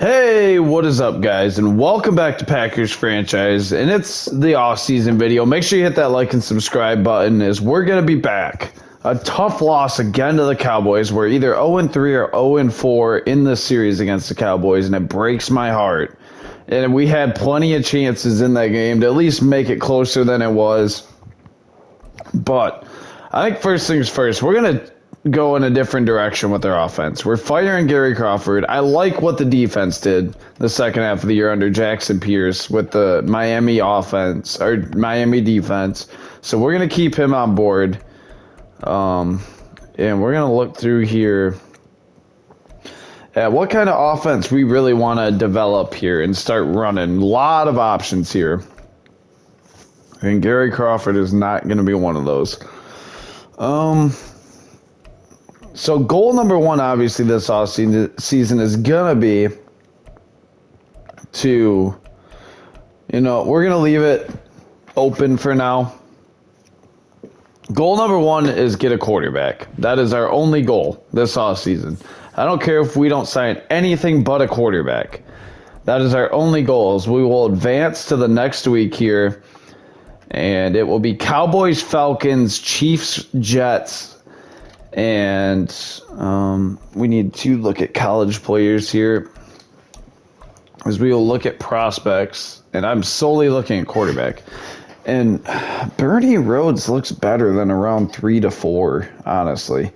Hey, what is up, guys? And welcome back to Packers Franchise. And it's the off-season video. Make sure you hit that like and subscribe button as we're going to be back. A tough loss again to the Cowboys. We're either 0-3 or 0-4 in this series against the Cowboys, and it breaks my heart. And we had plenty of chances in that game to at least make it closer than it was. But I think first things first, we're going to go in a different direction with their offense. We're firing Gary Crawford. I like what the defense did the second half of the year under Jackson Pierce with the Miami offense or Miami defense. So we're going to keep him on board. And we're going to look through here at what kind of offense we really want to develop here and start running. A lot of options here. And Gary Crawford is not going to be one of those. So goal number one, obviously, this offseason is going to be to, we're going to leave it open for now. Goal number one is get a quarterback. That is our only goal this offseason. I don't care if we don't sign anything but a quarterback. That is our only goal. Is we will advance to the next week here, and it will be Cowboys, Falcons, Chiefs, Jets. And we need to look at college players here as we will look at prospects. And I'm solely looking at quarterback. And Bernie Rhodes looks better than around 3 to 4, honestly.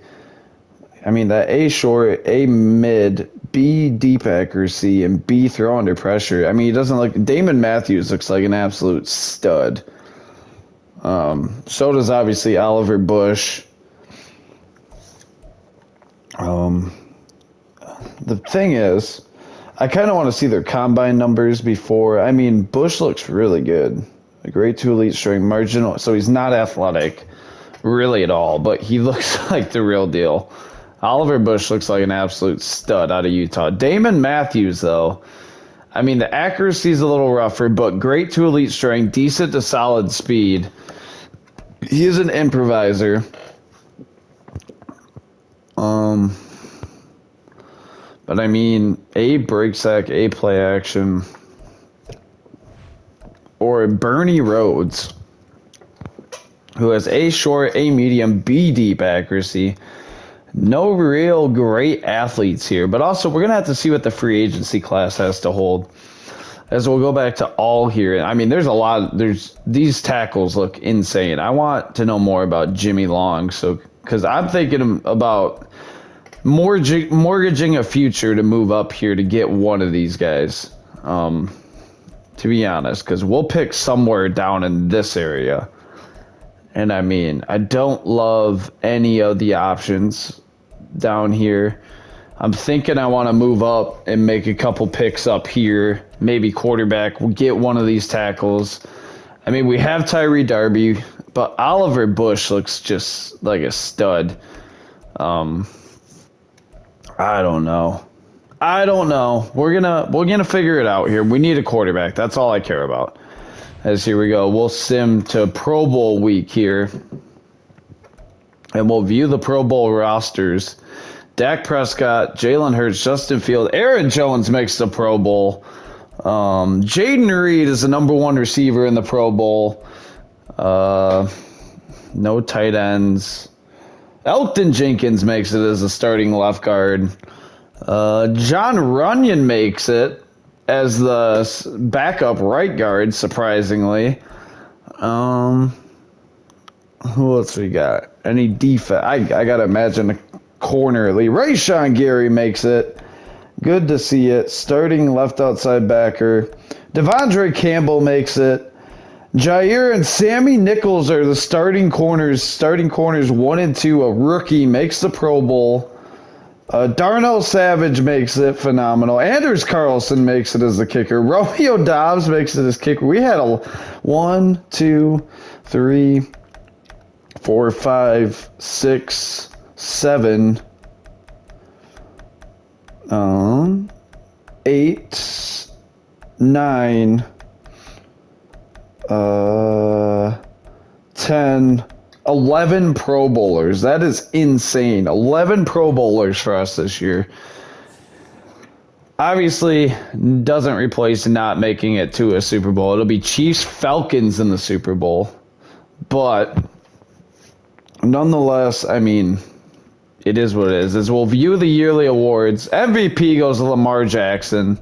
I mean, that A short, A mid, B deep accuracy, and B throw under pressure. I mean, he doesn't look. Damon Matthews looks like an absolute stud. So does obviously Oliver Bush. The thing is, I kind of want to see their combine numbers before. I mean, Bush looks really good. A grade 2 elite strength, marginal. So he's not athletic really at all, but he looks like the real deal. Oliver Bush looks like an absolute stud out of Utah. Damon Matthews, though, I mean, the accuracy is a little rougher, but great to elite strength, decent to solid speed. He is an improviser. But I mean, A break sack, A play action, or Bernie Rhodes, who has A short, A medium, B deep accuracy. No real great athletes here, but also we're going to have to see what the free agency class has to hold. As we'll go back to all here. I mean, these tackles look insane. I want to know more about Jimmy Long, because I'm thinking about mortgaging a future to move up here to get one of these guys, to be honest, because we'll pick somewhere down in this area. And I mean, I don't love any of the options down here. I'm thinking I want to move up and make a couple picks up here, maybe quarterback. We'll get one of these tackles. I mean, we have Tyree Darby, but Oliver Bush looks just like a stud. I don't know. We're gonna figure it out here. We need a quarterback. That's all I care about. As here we go. We'll sim to Pro Bowl week here. And we'll view the Pro Bowl rosters. Dak Prescott, Jalen Hurts, Justin Fields, Aaron Jones makes the Pro Bowl. Jaden Reed is the number 1 receiver in the Pro Bowl. No tight ends. Elton Jenkins makes it as a starting left guard. John Runyon makes it as the backup right guard, surprisingly. Who else we got? Any defense? I got to imagine a corner elite. Rashawn Gary makes it. Good to see it. Starting left outside backer. Devondre Campbell makes it. Jair and Sammy Nichols are the starting corners. Starting corners 1 and 2. A rookie makes the Pro Bowl. Darnell Savage makes it. Phenomenal. Anders Carlson makes it as the kicker. Romeo Dobbs makes it as kicker. We had a 1, 2, 3, 4, 5, 6, 7, 8, 9, 10, 11 Pro Bowlers. That is insane. 11 Pro Bowlers for us this year. Obviously, doesn't replace not making it to a Super Bowl. It'll be Chiefs Falcons in the Super Bowl. But nonetheless, I mean, it is what it is. As we'll view the yearly awards, MVP goes to Lamar Jackson.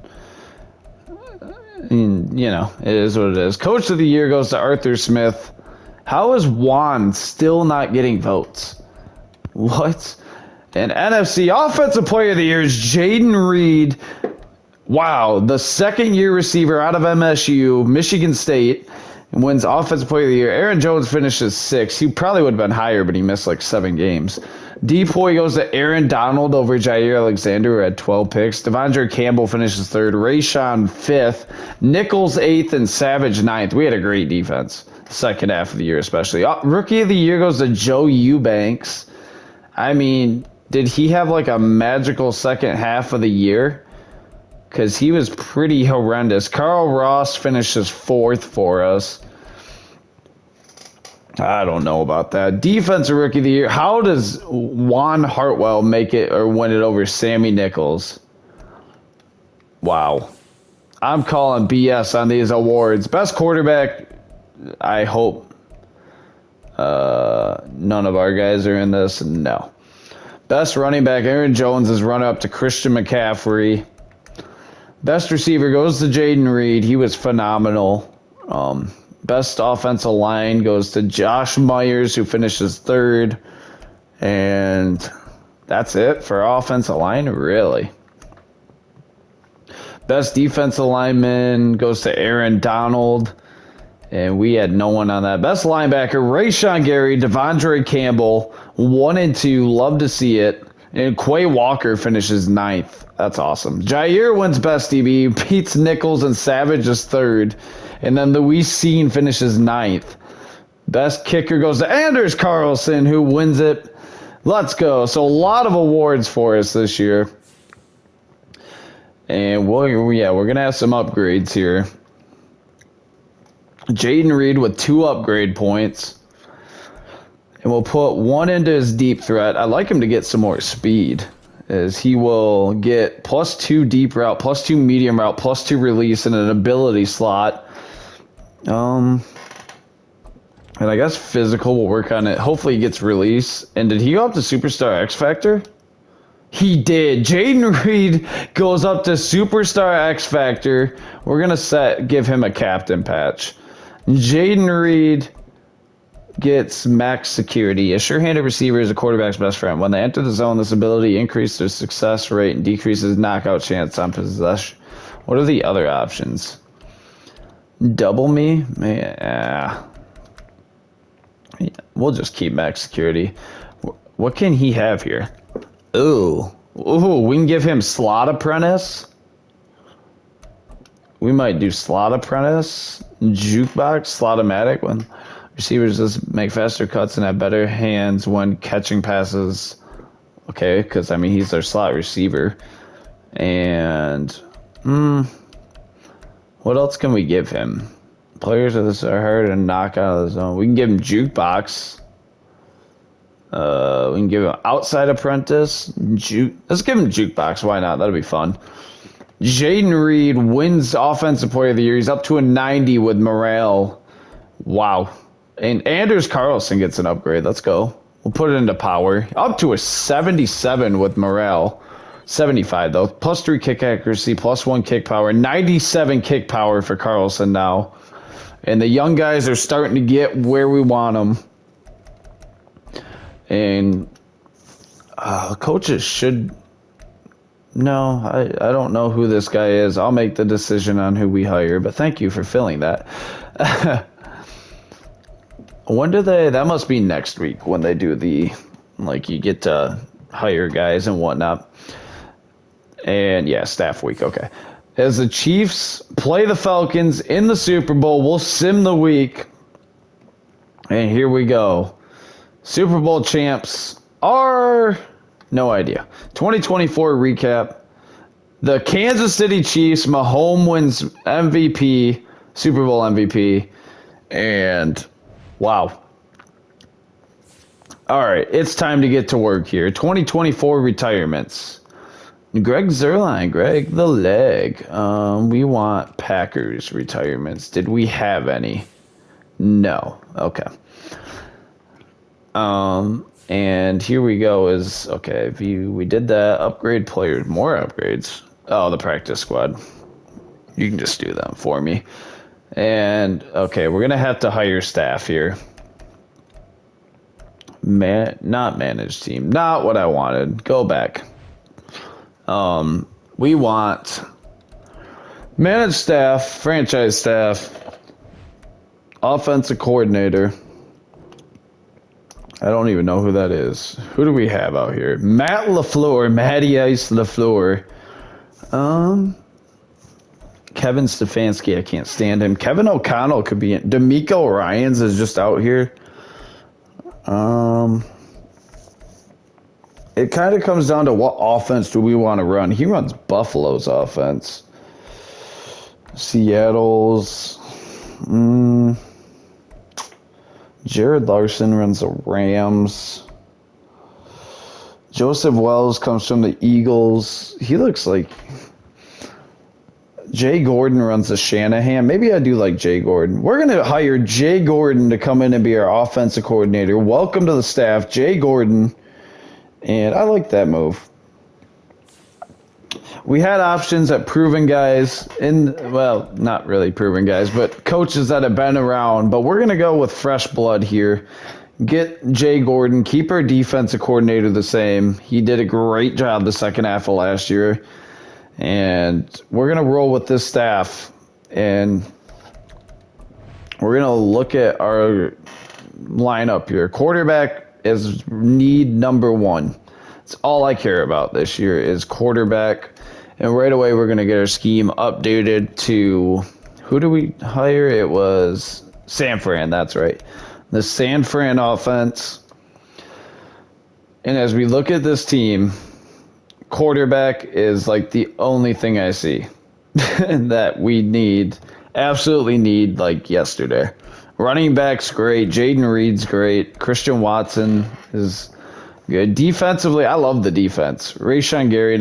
And, you know, it is what it is. Coach of the Year goes to Arthur Smith. How is Juan still not getting votes? What? And NFC Offensive Player of the Year is Jaden Reed. Wow, the second-year receiver out of MSU, Michigan State, and wins Offensive Player of the Year. Aaron Jones finishes sixth. He probably would have been higher, but he missed like 7 games. Depoy goes to Aaron Donald over Jair Alexander, who had 12 picks. Devondre Campbell finishes third. Rayshawn fifth. Nichols eighth, and Savage ninth. We had a great defense, second half of the year especially. Rookie of the Year goes to Joe Eubanks. I mean, did he have like a magical second half of the year? Because he was pretty horrendous. Carl Ross finishes fourth for us. I don't know about that. Defensive Rookie of the Year. How does Juan Hartwell make it or win it over Sammy Nichols? Wow. I'm calling BS on these awards. Best quarterback, I hope none of our guys are in this. No. Best running back, Aaron Jones is run up to Christian McCaffrey. Best receiver goes to Jaden Reed. He was phenomenal. Best offensive line goes to Josh Myers, who finishes third. And that's it for offensive line, really. Best defensive lineman goes to Aaron Donald. And we had no one on that. Best linebacker, Rashawn Gary, Devondre Campbell, 1 and 2. Love to see it. And Quay Walker finishes ninth. That's awesome. Jair wins best DB, beats Nichols and Savage is third. And then Luis Cine finishes ninth. Best kicker goes to Anders Carlson, who wins it. Let's go. So a lot of awards for us this year. And we're going to have some upgrades here. Jaden Reed with 2 upgrade points. And we'll put 1 into his deep threat. I'd like him to get some more speed, as he will get +2 deep route, +2 medium route, +2 release, and an ability slot. And I guess physical will work on it. Hopefully he gets release. And did he go up to Superstar X Factor? He did. Jaden Reed goes up to Superstar X Factor. We're going to give him a captain patch. Jaden Reed gets max security. A sure-handed receiver is a quarterback's best friend. When they enter the zone, this ability increases their success rate and decreases knockout chance on possession. What are the other options? Double me? Yeah. We'll just keep max security. What can he have here? Ooh, we can give him Slot Apprentice. We might do Slot Apprentice. Jukebox, Slotomatic, when receivers just make faster cuts and have better hands when catching passes. Okay, because, I mean, he's their slot receiver. And, what else can we give him? Players of this are hard to knock out of the zone. We can give him Jukebox. We can give him Outside Apprentice. Let's give him Jukebox. Why not? That'll be fun. Jaden Reed wins Offensive Player of the Year. He's up to a 90 with morale. Wow. And Anders Carlson gets an upgrade. Let's go. We'll put it into power. Up to a 77 with morale. 75, though. +3 kick accuracy, +1 kick power. 97 kick power for Carlson now. And the young guys are starting to get where we want them. And coaches should... No, I don't know who this guy is. I'll make the decision on who we hire, but thank you for filling that. When do they... That must be next week when they do the... Like, you get to hire guys and whatnot. And, yeah, staff week, okay. As the Chiefs play the Falcons in the Super Bowl, we'll sim the week. And here we go. Super Bowl champs are... No idea. 2024 recap. The Kansas City Chiefs, Mahomes wins MVP, Super Bowl MVP. And, wow. All right, it's time to get to work here. 2024 retirements. Greg Zerline, Greg the Leg. We want Packers retirements. Did we have any? No. Okay. And here we go is, okay, we did that. Upgrade players, more upgrades. Oh, the practice squad. You can just do them for me. And, okay, we're going to have to hire staff here. Not managed team. Not what I wanted. Go back. We want managed staff, franchise staff, offensive coordinator. I don't even know who that is. Who do we have out here? Matt LaFleur, Matty Ice LaFleur. Kevin Stefanski, I can't stand him. Kevin O'Connell could be in. D'Amico Ryans is just out here. It kind of comes down to what offense do we want to run. He runs Buffalo's offense. Seattle's. Jared Larson runs the Rams. Joseph Wells comes from the Eagles. He looks like Jay Gordon runs the Shanahan. Maybe I do like Jay Gordon. We're going to hire Jay Gordon to come in and be our offensive coordinator. Welcome to the staff, Jay Gordon. And I like that move. We had options at proven guys, well, not really proven guys, but coaches that have been around. But we're going to go with fresh blood here. Get Jay Gordon, keep our defensive coordinator the same. He did a great job the second half of last year. And we're going to roll with this staff. And we're going to look at our lineup here. Quarterback is need number one. It's all I care about this year is quarterback. And right away, we're going to get our scheme updated to, who do we hire? It was San Fran, that's right. The San Fran offense. And as we look at this team, quarterback is like the only thing I see that we need, absolutely need like yesterday. Running back's great. Jaden Reed's great. Christian Watson is good. Defensively, I love the defense. Rashawn Gary,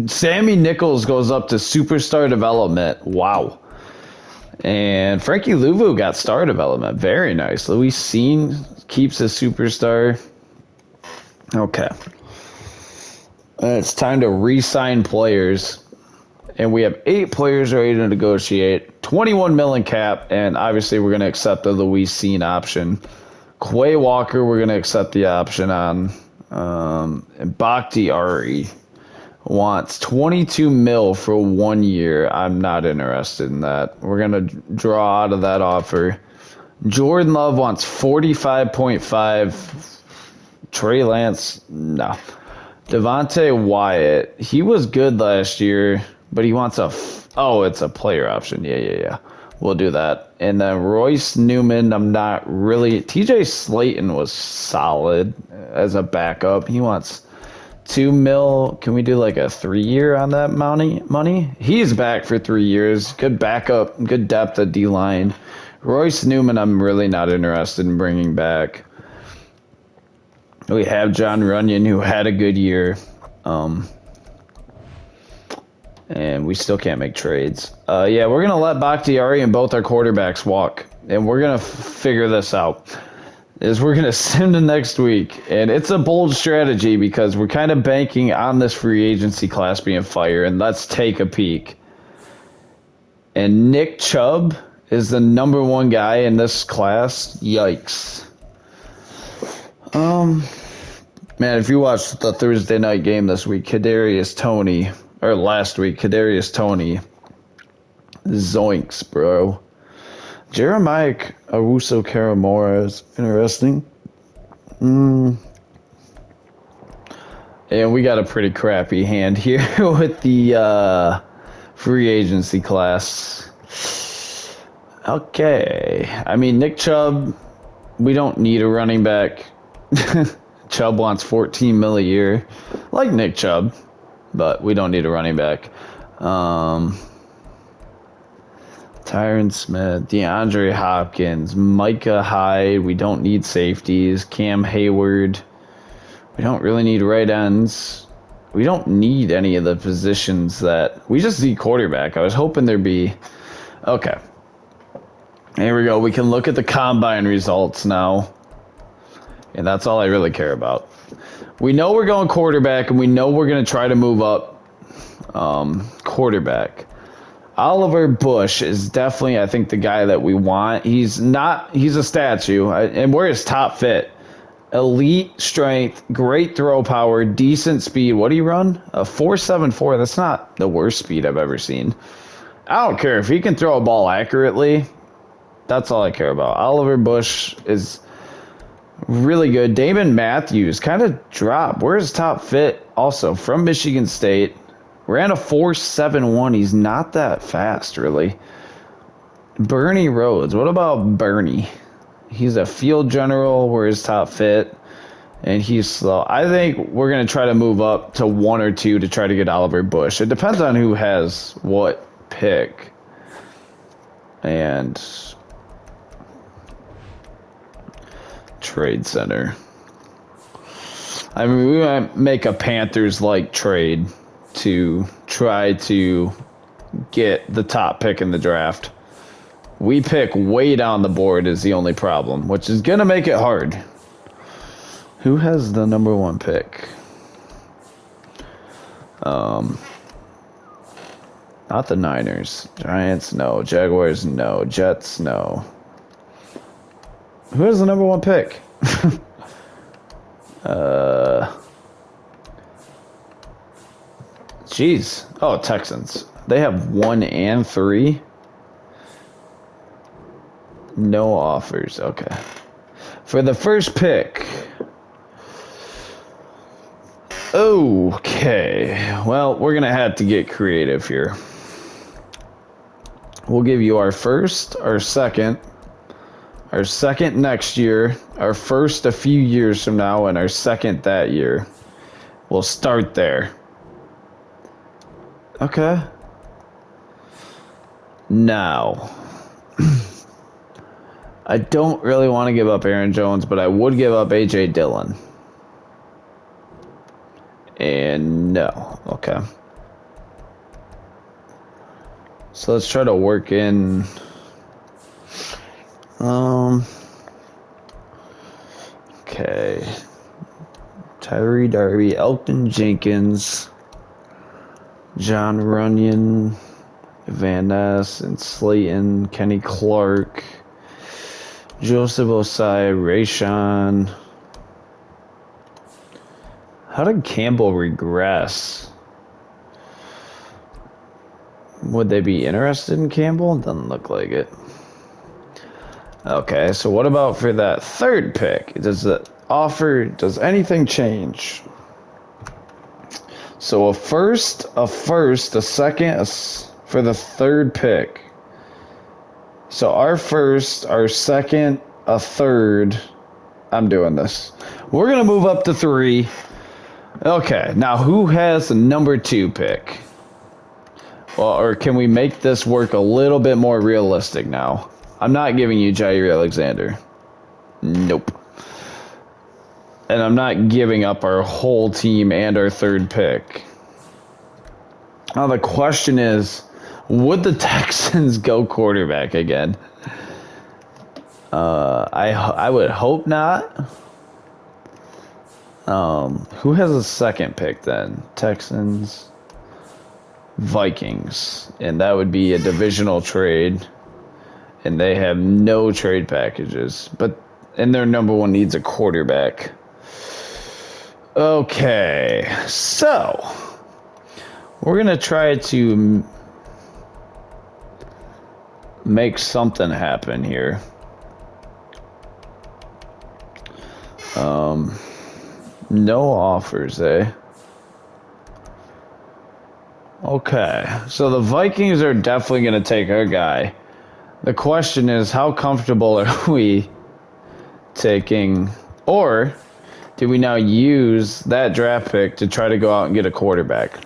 Sammy Nichols goes up to superstar development. Wow. And Frankie Louvu got star development. Very nice. Luis Seen keeps his superstar. Okay. It's time to re-sign players. And we have 8 players ready to negotiate. 21 million cap. And obviously, we're going to accept the Luis Seen option. Quay Walker, we're going to accept the option on. And Bakhtiari wants 22 mil for 1 year. I'm not interested in that. We're going to draw out of that offer. Jordan Love wants 45.5. Trey Lance, no. Devontae Wyatt, he was good last year, but he wants it's a player option. Yeah. We'll do that. And then Royce Newman, I'm not really. TJ Slayton was solid as a backup. He wants 2 mil. Can we do like a 3-year on that money? He's back for 3 years. Good backup, good depth at D-line. Royce Newman, I'm really not interested in bringing back. We have John Runyon, who had a good year. And we still can't make trades. We're going to let Bakhtiari and both our quarterbacks walk. And we're going to figure this out. We're going to send him next week. And it's a bold strategy because we're kind of banking on this free agency class being fired. And let's take a peek. And Nick Chubb is the number 1 guy in this class. Yikes. Man, if you watched the Thursday night game this week, Kadarius Toney, zoinks, bro. Jeremiah Owusu-Koramoah is interesting. And we got a pretty crappy hand here with the free agency class. Okay. I mean, Nick Chubb, we don't need a running back. Chubb wants 14 mil a year. Like Nick Chubb, but we don't need a running back. Tyron Smith, DeAndre Hopkins, Micah Hyde. We don't need safeties. Cam Hayward. We don't really need right ends. We don't need any of the positions that... We just need quarterback. I was hoping there'd be... Okay. Here we go. We can look at the combine results now. And that's all I really care about. We know we're going quarterback, and we know we're going to try to move up quarterback. Oliver Bush is definitely, I think, the guy that we want. He's a statue, and we're his top fit. Elite strength, great throw power, decent speed. What do you run? A 4.74. That's not the worst speed I've ever seen. I don't care if he can throw a ball accurately. That's all I care about. Oliver Bush is really good. Damon Matthews kind of dropped. We're his top fit also from Michigan State. Ran a 4.71. He's not that fast, really. Bernie Rhodes. What about Bernie? He's a field general. We're his top fit. And he's slow. I think we're going to try to move up to 1 or 2 to try to get Oliver Bush. It depends on who has what pick. And trade center. I mean, we might make a Panthers-like trade to try to get the top pick in the draft. We pick way down the board is the only problem, which is going to make it hard. Who has the number 1 pick? Not the Niners. Giants, no. Jaguars, no. Jets, no. Who has the number 1 pick? Jeez. Oh, Texans. They have 1 and 3. No offers. Okay. For the first pick. Okay. Well, we're going to have to get creative here. We'll give you our first, our second next year, our first a few years from now, and our second that year. We'll start there. Okay. Now, I don't really want to give up Aaron Jones, but I would give up A.J. Dillon. And no. Okay. So let's try to work in... Okay. Tyree Darby, Elton Jenkins, John Runyon, Van Ness, and Slayton, Kenny Clark, Joseph Osai, Rayshawn. How did Campbell regress? Would they be interested in Campbell? Doesn't look like it. Okay, so what about for that third pick? Does anything change? So a first, a second, for the third pick. So our first, our second, a third. I'm doing this. We're going to move up to 3. Okay, now who has the number 2 pick? Well, or can we make this work a little bit more realistic now? I'm not giving you Jair Alexander. Nope. And I'm not giving up our whole team and our third pick. Now the question is, would the Texans go quarterback again? I would hope not. Who has a second pick then? Texans, Vikings, and that would be a divisional trade. And they have no trade packages, and their number 1 needs a quarterback. Okay, so we're gonna try to make something happen here. No offers, eh? Okay, so the Vikings are definitely gonna take our guy. The question is, how comfortable are we taking, or do we now use that draft pick to try to go out and get a quarterback?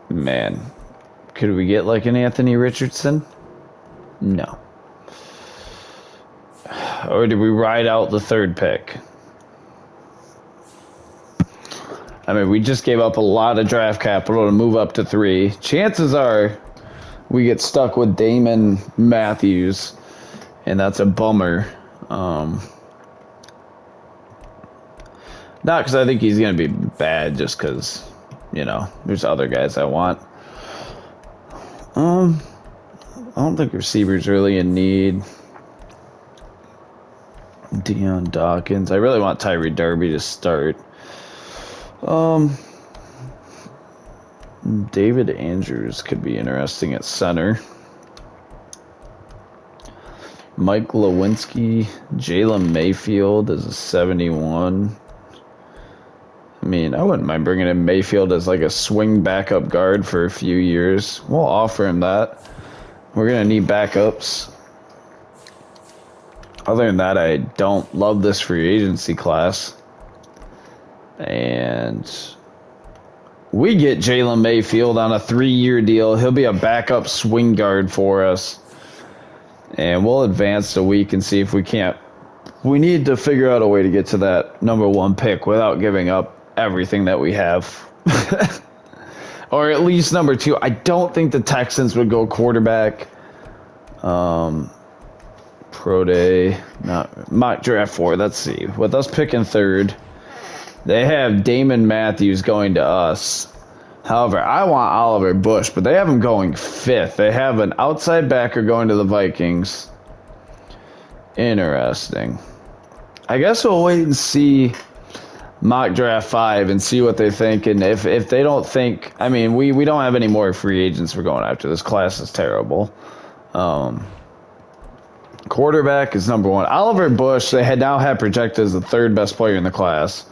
Man, could we get like an Anthony Richardson? No. Or did we ride out the third pick? I mean, we just gave up a lot of draft capital to move up to 3. Chances are we get stuck with Damon Matthews, and that's a bummer. Not because I think he's going to be bad, just because, you know, there's other guys I want. I don't think receiver's really in need. Deion Dawkins. I really want Tyree Derby to start. David Andrews could be interesting at center. Mike Lewinsky, Jalen Mayfield is a 71. I mean, I wouldn't mind bringing in Mayfield as like a swing backup guard for a few years. We'll offer him that. We're going to need backups. Other than that, I don't love this free agency class. And we get Jalen Mayfield on a 3-year deal. He'll be a backup swing guard for us. And we'll advance a week and see if we can't. We need to figure out a way to get to that number 1 pick without giving up everything that we have. Or at least number 2. I don't think the Texans would go quarterback. Pro Day, not mock draft 4. Let's see. With us picking 3rd, they have Damon Matthews going to us. However, I want Oliver Bush, but they have him going 5th. They have an outside backer going to the Vikings. Interesting. I guess we'll wait and see mock draft 5 and see what they think. And if they don't think, I mean, we don't have any more free agents we're going after. This class is terrible. Quarterback is number 1. Oliver Bush, they had now had projected as the 3rd best player in the class.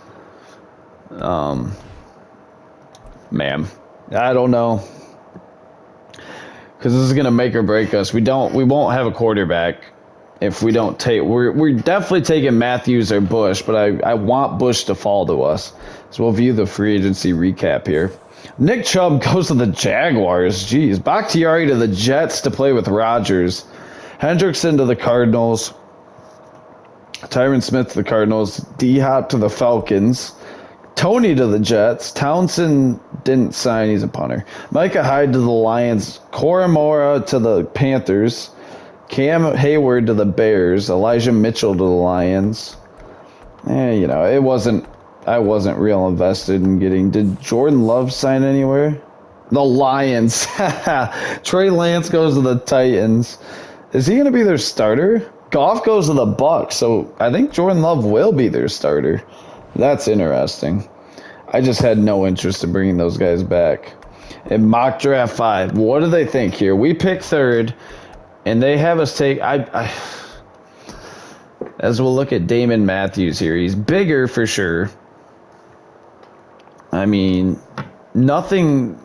Man, I don't know, because this is gonna make or break us. We won't have a quarterback if we don't take. We're definitely taking Matthews or Bush, but I want Bush to fall to us. So we'll view the free agency recap here. Nick Chubb goes to the Jaguars. Jeez, Bakhtiari to the Jets to play with Rodgers. Hendrickson to the Cardinals. Tyron Smith to the Cardinals. D-Hop to the Falcons. Tony to the Jets. Townsend didn't sign. He's a punter. Micah Hyde to the Lions. Koramora to the Panthers. Cam Hayward to the Bears. Elijah Mitchell to the Lions. You know, I wasn't real invested in getting. Did Jordan Love sign anywhere? The Lions. Trey Lance goes to the Titans. Is he going to be their starter? Goff goes to the Bucs, so I think Jordan Love will be their starter. That's interesting. I just had no interest in bringing those guys back. In mock draft 5, what do they think here? We pick 3rd, and they have us take. As we'll look at Damon Matthews here, he's bigger for sure. I mean, nothing.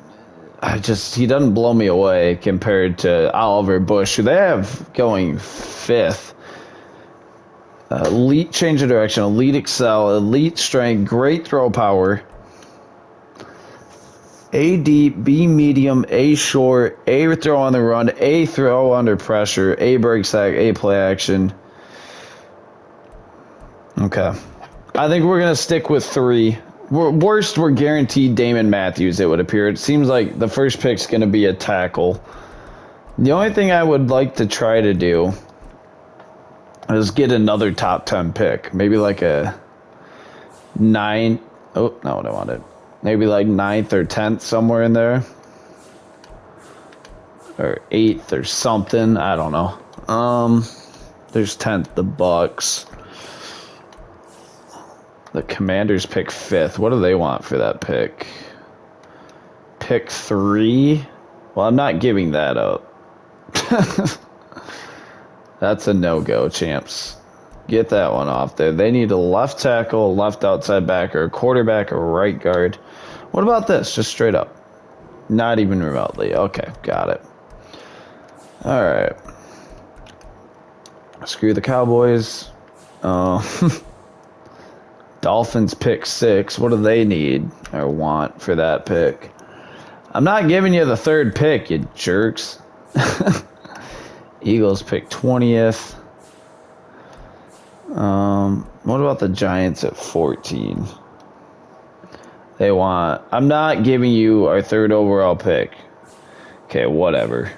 He doesn't blow me away compared to Oliver Bush, who they have going 5th. Elite change of direction, elite excel, elite strength, great throw power. A deep, B medium, A short, A throw on the run, A throw under pressure, A break sack, A play action. Okay. I think we're going to stick with 3. Worst, we're guaranteed Damon Matthews, it would appear. It seems like the first pick's going to be a tackle. The only thing I would like to try to do is get another top 10 pick. Maybe like a 9. Oh, not what I wanted. Maybe like 9th or 10th, somewhere in there. Or 8th or something. I don't know. There's 10th, the Bucks. The Commanders pick 5th. What do they want for that pick? Pick 3? Well, I'm not giving that up. That's a no-go, champs. Get that one off there. They need a left tackle, a left outside backer, a quarterback, a right guard. What about this? Just straight up. Not even remotely. Okay, got it. All right. Screw the Cowboys. Dolphins pick 6. What do they need or want for that pick? I'm not giving you the 3rd pick, you jerks. Eagles pick 20th. What about the Giants at 14? They want... I'm not giving you our 3rd overall pick. Okay, whatever.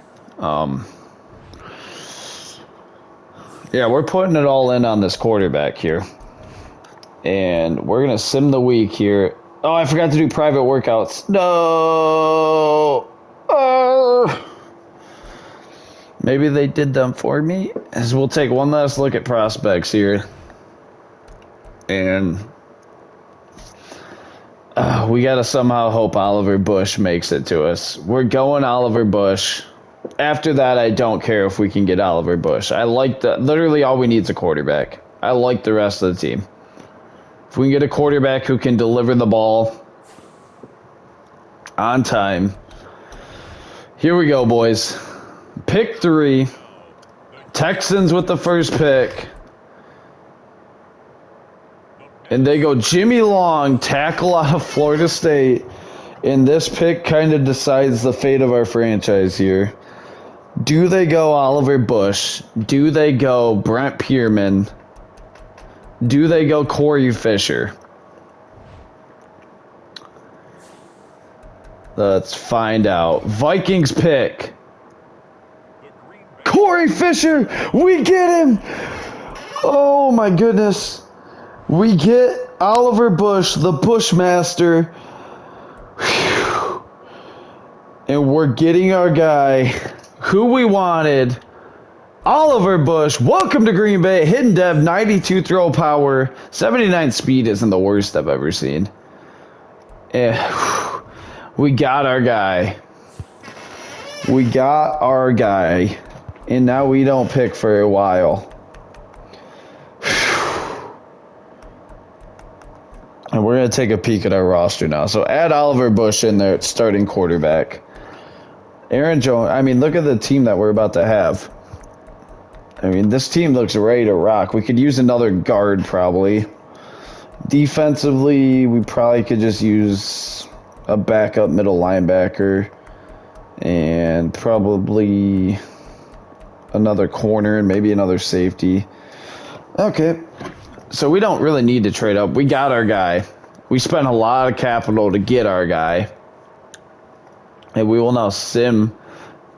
Yeah, we're putting it all in on this quarterback here. And we're going to sim the week here. Oh, I forgot to do private workouts. No! Maybe they did them for me. As we'll take one last look at prospects here. And we got to somehow hope Oliver Bush makes it to us. We're going Oliver Bush. After that, I don't care if we can get Oliver Bush. I like the... Literally all we need is a quarterback. I like the rest of the team. If we can get a quarterback who can deliver the ball on time. Here we go, boys. Pick 3. Texans with the first pick. And they go Jimmy Long, tackle out of Florida State. And this pick kind of decides the fate of our franchise here. Do they go Oliver Bush? Do they go Brent Pierman? Do they go Corey Fisher? Let's find out. Vikings pick. Corey Fisher! We get him! Oh my goodness. We get Oliver Bush, the Bushmaster. Whew. And we're getting our guy who we wanted. Oliver Bush, welcome to Green Bay. Hidden depth, 92 throw power, 79 speed isn't the worst I've ever seen. We got our guy. We got our guy. And now we don't pick for a while. And we're going to take a peek at our roster now. So add Oliver Bush in there at starting quarterback. Aaron Jones, I mean, look at the team that we're about to have. I mean, this team looks ready to rock. We could use another guard, probably. Defensively, we probably could just use a backup middle linebacker. And probably another corner and maybe another safety. Okay. So we don't really need to trade up. We got our guy. We spent a lot of capital to get our guy. And we will now sim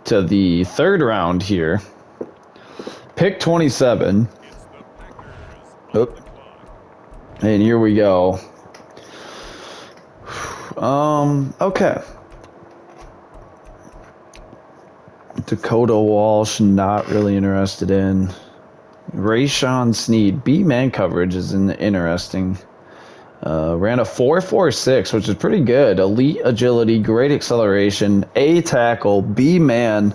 to the 3rd round here. Pick 27. Oop. And here we go. Okay. Dakota Walsh, not really interested in. Rayshawn Sneed, B-man coverage is interesting. Ran a 4.46, which is pretty good. Elite agility, great acceleration, A tackle, B-man.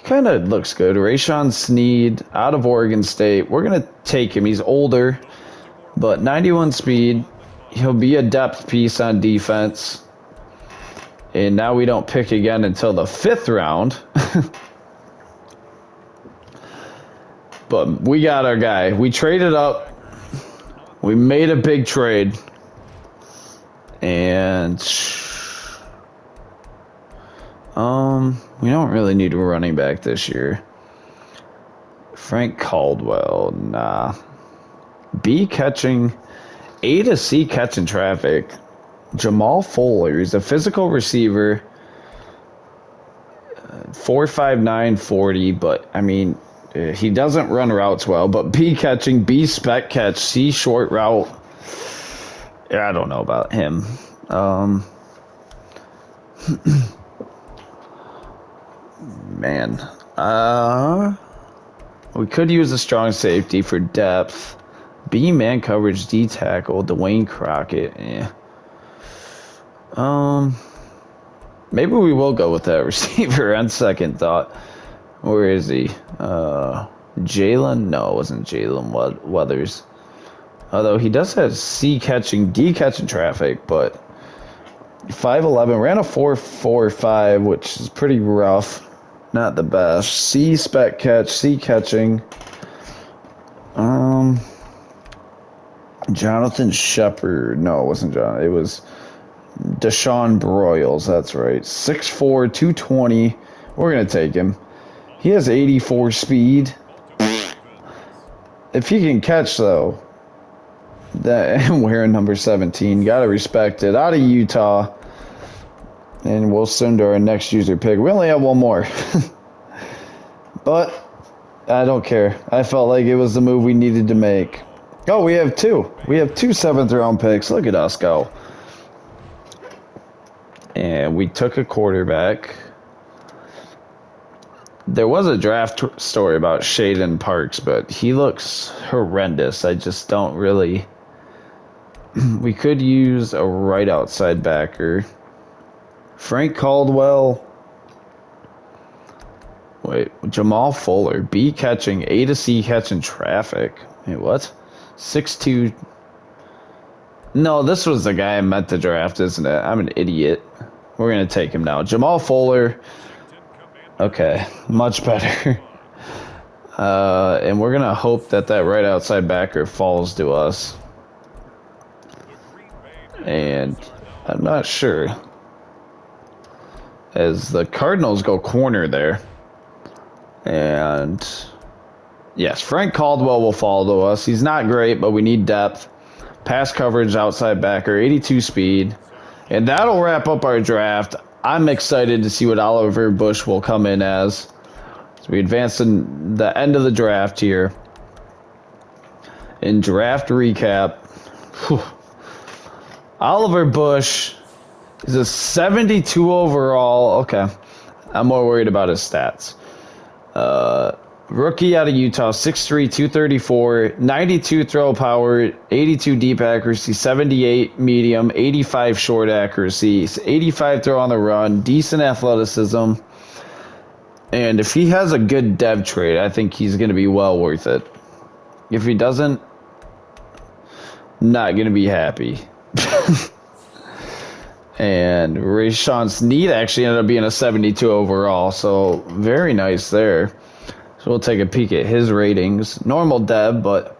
Kind of looks good. Rayshawn Sneed out of Oregon State. We're going to take him. He's older, but 91 speed. He'll be a depth piece on defense. And now we don't pick again until the 5th round. But we got our guy. We traded up. We made a big trade. And we don't really need a running back this year. Frank Caldwell, nah. B catching, A to C catching traffic. Jamal Fuller, he's a physical receiver. 4.59 40, but I mean, he doesn't run routes well. But B catching, B spec catch, C short route. Yeah, I don't know about him. Man, we could use a strong safety for depth. B man coverage, D tackle, Dwayne Crockett. Maybe we will go with that receiver on second thought. Where is he? Jalen? No, it wasn't Jalen Weathers. Although he does have C catching, D catching traffic, but 5'11", ran a 4.45, which is pretty rough. Not the best. C spec catch, C catching. Jonathan Shepard. No, it wasn't John. It was Deshaun Broyles. That's right. 6'4", 220. We're going to take him. He has 84 speed. If he can catch, though, that wearing number 17, gotta respect it. Out of Utah. And we'll send to our next user pick. We only have one more. But I don't care. I felt like it was the move we needed to make. Oh, we have two. We have two 7th round picks. Look at us go. And we took a quarterback. There was a draft story about Shaden Parks, but he looks horrendous. I just don't really... We could use a right outside backer. Frank Caldwell. Wait, Jamal Fuller. B catching, A to C catching traffic. Wait, what? 6'2". No, this was the guy I meant to draft, isn't it? I'm an idiot. We're going to take him now. Jamal Fuller. Okay, much better. And we're going to hope that that right outside backer falls to us. And I'm not sure. As the Cardinals go corner there. And yes, Frank Caldwell will fall to us. He's not great, but we need depth. Pass coverage, outside backer, 82 speed. And that'll wrap up our draft. I'm excited to see what Oliver Bush will come in as. So we advance in the end of the draft here. In draft recap. Whew. Oliver Bush is a 72 overall. Okay. I'm more worried about his stats. Rookie out of Utah, 6'3", 234, 92 throw power, 82 deep accuracy, 78 medium, 85 short accuracy, 85 throw on the run, decent athleticism. And if he has a good dev trade, I think he's going to be well worth it. If he doesn't, not going to be happy. And Rashawn Snead actually ended up being a 72 overall, so very nice there. So we'll take a peek at his ratings. Normal dev, but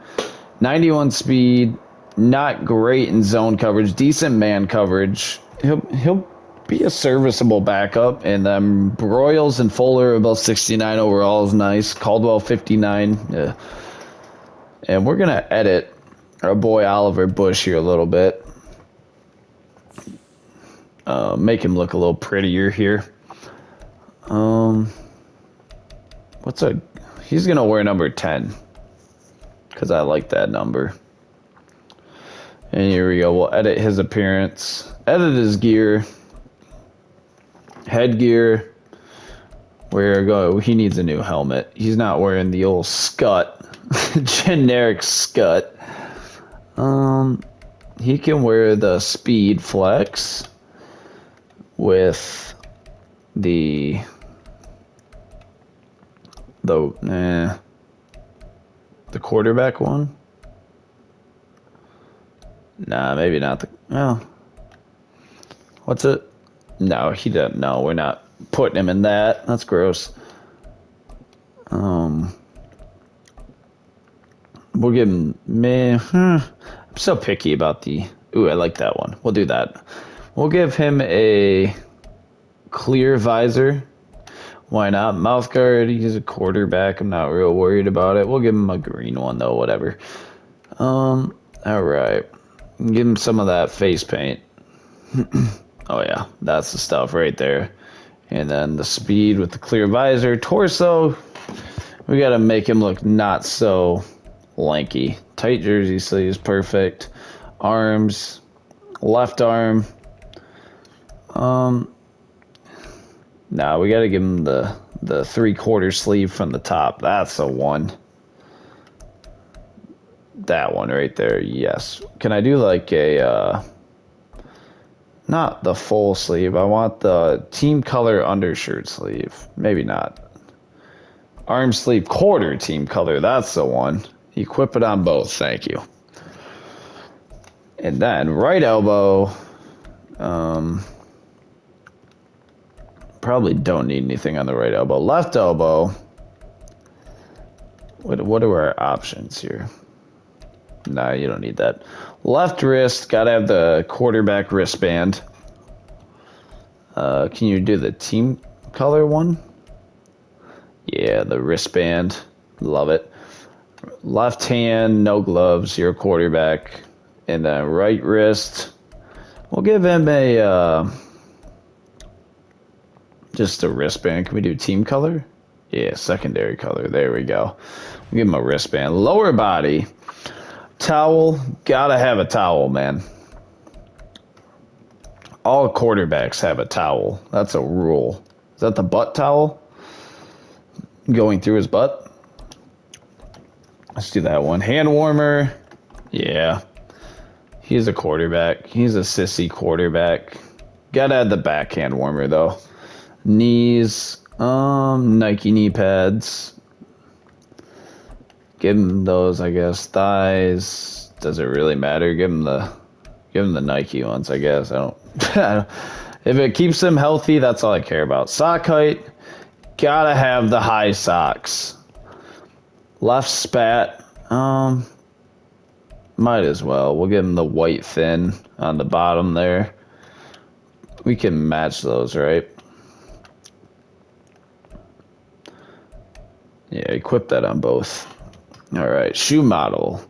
91 speed, not great in zone coverage, decent man coverage. He'll be a serviceable backup. And then Broyles and Fuller about 69 overall is nice. Caldwell 59. Yeah. And we're gonna edit our boy Oliver Bush here a little bit. Make him look a little prettier here. He's gonna wear number 10 because I like that number. And here we go. We'll edit his appearance, edit his gear, headgear. Where go? He needs a new helmet. He's not wearing the old Scut, generic Scut. He can wear the Speed Flex with the quarterback one. Nah, maybe not the. Oh, what's it? No, he doesn't. No, we're not putting him in that. That's gross. We'll give him. I'm so picky about the. Ooh, I like that one. We'll do that. We'll give him a clear visor. Why not? Mouth guard, he's a quarterback. I'm not real worried about it. We'll give him a green one, though, whatever. All right. Give him some of that face paint. Oh, yeah. That's the stuff right there. And then the speed with the clear visor. Torso, we got to make him look not so lanky. Tight jersey sleeves, perfect. Arms, left arm. Nah, we gotta give him the 3/4 sleeve from the top. That's the one. That one right there, yes. Can I do like a, not the full sleeve. I want the team color undershirt sleeve. Maybe not. Arm sleeve quarter team color. That's the one. Equip it on both. Thank you. And then right elbow. Probably don't need anything on the right elbow. Left elbow. What are our options here? Nah, you don't need that. Left wrist, gotta have the quarterback wristband. Can you do the team color one? Yeah, the wristband. Love it. Left hand, no gloves, your quarterback. And then right wrist, we'll give him a, just a wristband. Can we do team color? Yeah, secondary color. There we go. We'll give him a wristband. Lower body, towel. Gotta have a towel, man. All quarterbacks have a towel. That's a rule. Is that the butt towel? Going through his butt? Let's do that one. Hand warmer. Yeah. He's a quarterback. He's a sissy quarterback. Gotta add the backhand warmer, though. Knees. Nike knee pads. Give him those, I guess. Thighs. Does it really matter? Give him the Nike ones, I guess. I don't. If it keeps him healthy, that's all I care about. Sock height. Gotta have the high socks. Left spat. Might as well. We'll give him the white thin on the bottom there. We can match those, right? Yeah, equip that on both. All right, shoe model.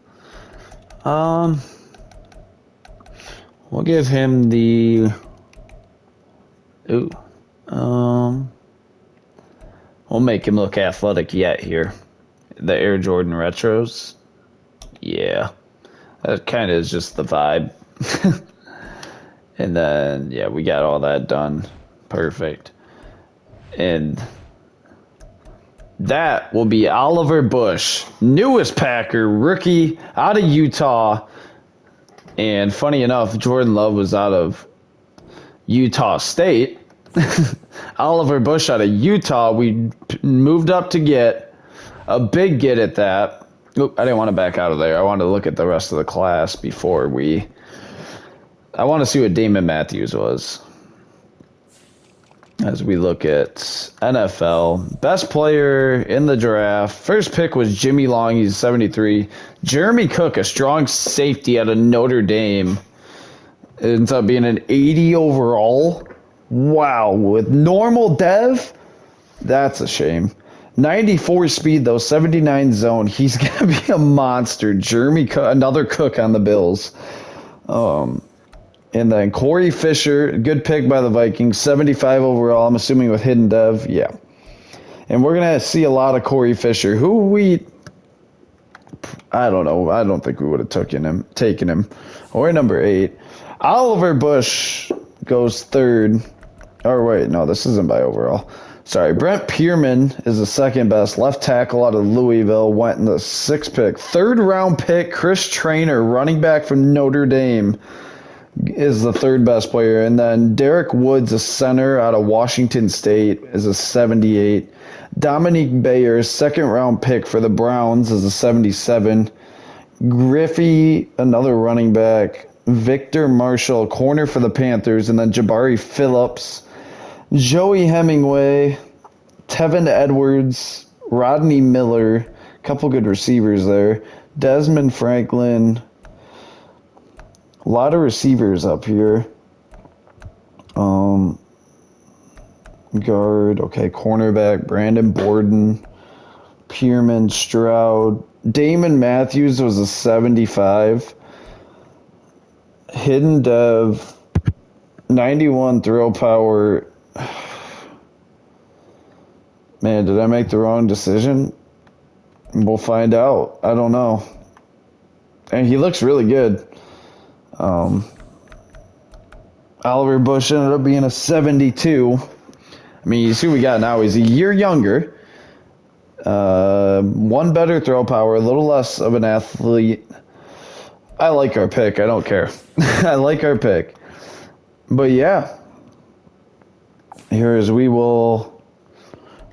We'll give him the. Ooh. We'll make him look athletic yet here. The Air Jordan Retros. Yeah. That kind of is just the vibe. And then, yeah, we got all that done. Perfect. And that will be Oliver Bush, newest Packer, rookie out of Utah. And funny enough, Jordan Love was out of Utah State. Oliver Bush out of Utah, we moved up to get a big get at that. Oop, I didn't want to back out of there. I wanted to look at the rest of the class before we... I want to see what Damon Matthews was. As we look at NFL, best player in the draft. First pick was Jimmy Long. He's 73. Jeremy Cook, a strong safety out of Notre Dame. It ends up being an 80 overall. Wow, with normal dev, that's a shame. 94 speed though, 79 zone. He's gonna be a monster. Jeremy Cook, another Cook on the Bills. And then Corey Fisher, good pick by the Vikings, 75 overall. I'm assuming with hidden dev, yeah. And we're gonna see a lot of Corey Fisher, I don't know. I don't think we would have taken him. Or number 8. Oliver Bush goes 3rd. Or wait, no, this isn't by overall. Sorry, Brent Pierman is the second best left tackle out of Louisville. Went in the 6th pick. 3rd round pick, Chris Traynor, running back from Notre Dame, is the 3rd best player. And then Derek Woods, a center out of Washington State, is a 78. Dominique Bayer, 2nd round pick for the Browns, is a 77. Griffey, another running back. Victor Marshall, corner for the Panthers. And then Jabari Phillips, Joey Hemingway, Tevin Edwards, Rodney Miller, couple good receivers there. Desmond Franklin, a lot of receivers up here. Guard, okay, cornerback, Brandon Borden, Pierman, Stroud. Damon Matthews was a 75. Hidden dev, 91 throw power. Man, did I make the wrong decision? We'll find out. I don't know. And he looks really good. Oliver Bush ended up being a 72. I mean, you see what we got now. He's a year younger. One better throw power, a little less of an athlete. I like our pick. I don't care. I like our pick. But yeah. Here as we will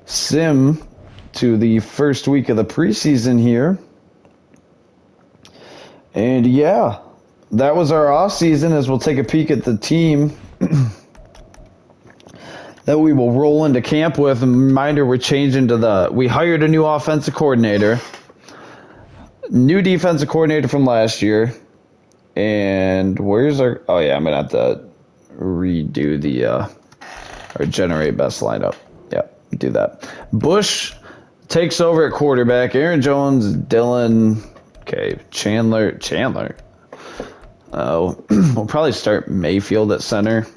sim to the first week of the preseason here. And yeah, that was our off season as we'll take a peek at the team that we will roll into camp with. And reminder, we hired a new offensive coordinator, new defensive coordinator from last year. And where's our, oh yeah, I'm going to have to redo the, or generate best lineup. Yeah, do that. Bush, takes over at quarterback. Aaron Jones, Dylan, okay, Chandler. We'll probably start Mayfield at center.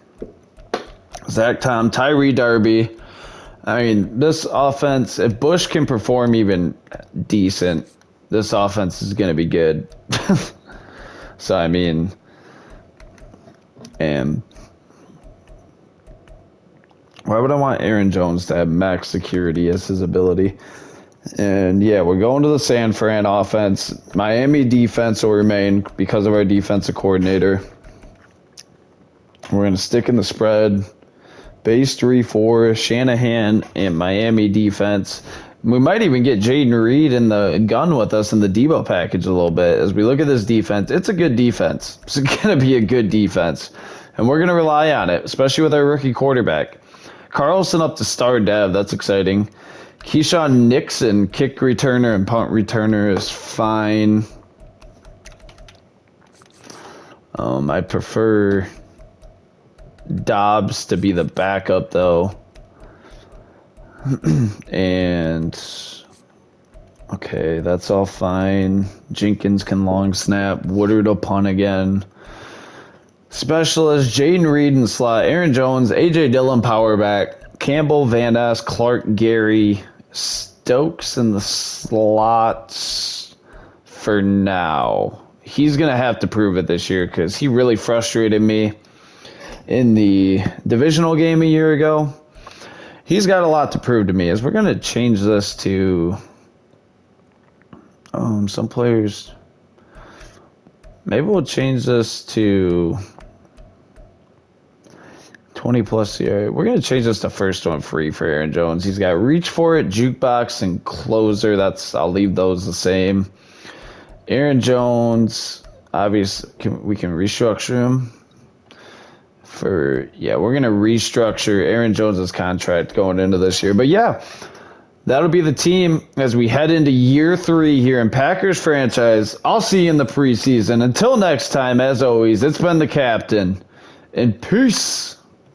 Zach Tom, Tyree Darby. I mean, this offense, if Bush can perform even decent, this offense is going to be good. So, I mean, and why would I want Aaron Jones to have max security as his ability? And yeah, we're going to the San Fran offense. Miami defense will remain because of our defensive coordinator. We're going to stick in the spread. Base 3-4, Shanahan and Miami defense. We might even get Jaden Reed in the gun with us in the Debo package a little bit. As we look at this defense, it's a good defense. It's going to be a good defense. And we're going to rely on it, especially with our rookie quarterback. Carlson up to star dev. That's exciting. Keyshawn Nixon, kick returner and punt returner, is fine. I prefer Dobbs to be the backup, though. And okay, that's all fine. Jenkins can long snap. Woodard will punt again. Specialist Jaden Reed in slot. Aaron Jones, AJ Dillon power back. Campbell, Van Ness, Clark, Gary, Stokes in the slots for now. He's gonna have to prove it this year because he really frustrated me in the divisional game a year ago. He's got a lot to prove to me. As we're going to change this to some players. Maybe we'll change this to 20 plus here. We're going to change this to first one free for Aaron Jones. He's got reach for it, jukebox, and closer. I'll leave those the same. Aaron Jones, obviously, we can restructure him. We're going to restructure Aaron Jones' contract going into this year. But yeah, that'll be the team as we head into year 3 here in Packers franchise. I'll see you in the preseason. Until next time, as always, it's been the captain. And peace.